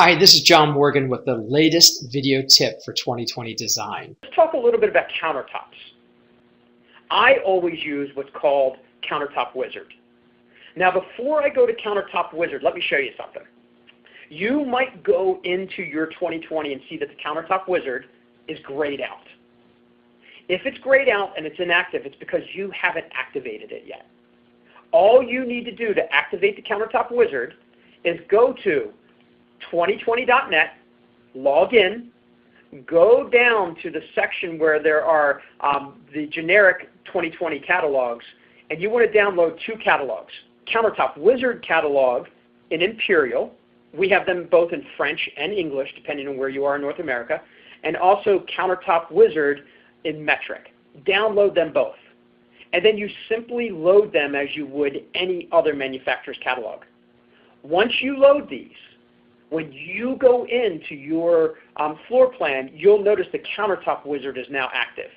Hi, this is John Morgan with the latest video tip for 2020 design. Let's talk a little bit about countertops. I always use what's called Countertop Wizard. Now, before I go to Countertop Wizard, let me show you something. You might go into your 2020 and see that the Countertop Wizard is grayed out. If it's grayed out and it's inactive, it's because you haven't activated it yet. All you need to do to activate the Countertop Wizard is go to 2020.net, log in, go down to the section where there are the generic 2020 catalogs, and you want to download two catalogs. Countertop Wizard catalog in Imperial. We have them both in French and English, depending on where you are in North America, and also Countertop Wizard in metric. Download them both. And then you simply load them as you would any other manufacturer's catalog. Once you load these, when you go into your floor plan, you'll notice the Countertop Wizard is now active.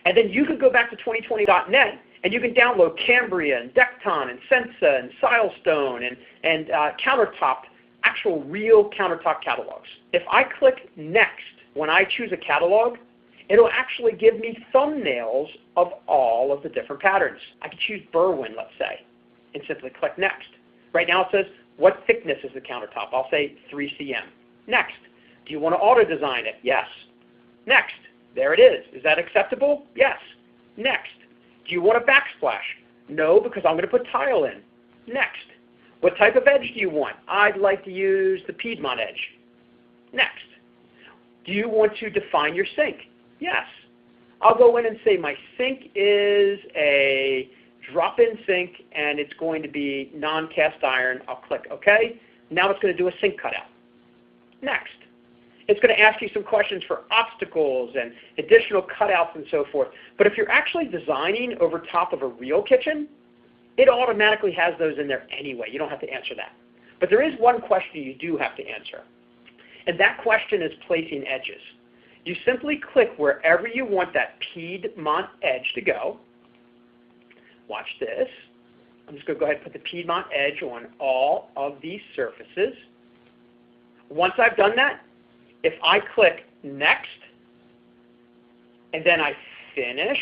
And then you can go back to 2020.net and you can download Cambria and Decton and Sensa and Silestone and Countertop, actual real countertop catalogs. If I click Next when I choose a catalog, it'll actually give me thumbnails of all of the different patterns. I could choose Berwyn, let's say, and simply click Next. Right now it says, what thickness is the countertop? I'll say 3 cm. Next. Do you want to auto-design it? Yes. Next. There it is. Is that acceptable? Yes. Next. Do you want a backsplash? No, because I'm going to put tile in. Next. What type of edge do you want? I'd like to use the Piedmont edge. Next. Do you want to define your sink? Yes. I'll go in and say my sink is a drop-in sink and it's going to be non-cast iron. I'll click OK. Now it's going to do a sink cutout. Next. It's going to ask you some questions for obstacles and additional cutouts and so forth. But if you're actually designing over top of a real kitchen, it automatically has those in there anyway. You don't have to answer that. But there is one question you do have to answer. And that question is placing edges. You simply click wherever you want that Piedmont edge to go. Watch this. I'm just going to go ahead and put the Piedmont edge on all of these surfaces. Once I've done that, if I click Next, and then I finish,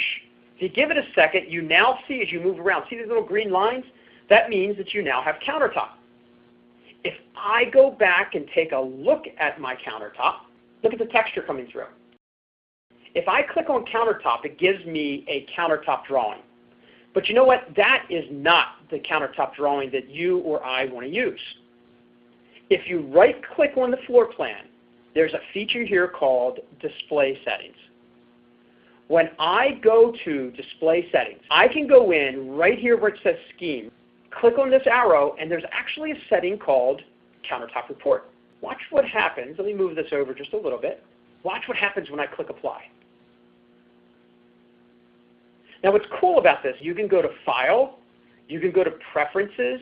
if you give it a second, you now see as you move around, see these little green lines? That means that you now have countertop. If I go back and take a look at my countertop, look at the texture coming through. If I click on countertop, it gives me a countertop drawing. But you know what? That is not the countertop drawing that you or I want to use. If you right-click on the floor plan, there's a feature here called Display Settings. When I go to Display Settings, I can go in right here where it says Scheme, click on this arrow, and there's actually a setting called Countertop Report. Watch what happens. Let me move this over just a little bit. Watch what happens when I click Apply. Now what's cool about this, you can go to File, you can go to Preferences,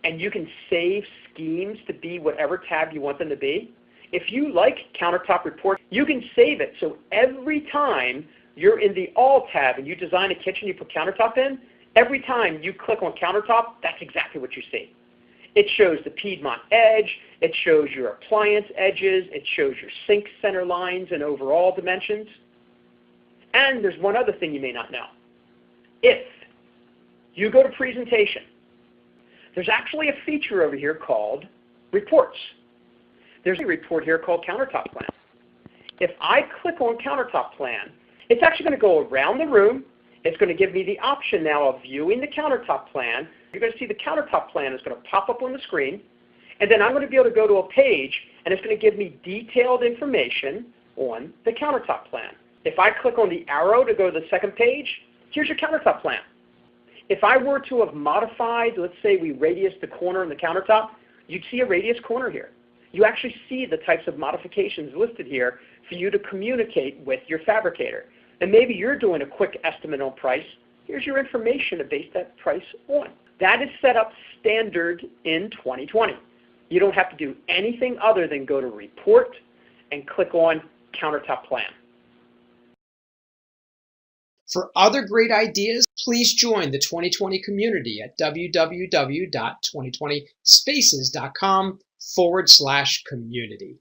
and you can save schemes to be whatever tab you want them to be. If you like Countertop Report, you can save it so every time you're in the All tab and you design a kitchen, you put countertop in, every time you click on countertop, that's exactly what you see. It shows the Piedmont edge, it shows your appliance edges, it shows your sink center lines and overall dimensions. And there's one other thing you may not know. If you go to Presentation, there's actually a feature over here called Reports. There's a report here called Countertop Plan. If I click on Countertop Plan, it's actually going to go around the room. It's going to give me the option now of viewing the Countertop Plan. You're going to see the Countertop Plan is going to pop up on the screen. And then I'm going to be able to go to a page, and it's going to give me detailed information on the Countertop Plan. If I click on the arrow to go to the second page, here's your Countertop Plan. If I were to have modified, let's say we radius the corner in the countertop, you'd see a radius corner here. You actually see the types of modifications listed here for you to communicate with your fabricator. And maybe you're doing a quick estimate on price. Here's your information to base that price on. That is set up standard in 2020. You don't have to do anything other than go to Report and click on Countertop Plan. For other great ideas, please join the 2020 community at www.2020spaces.com /community.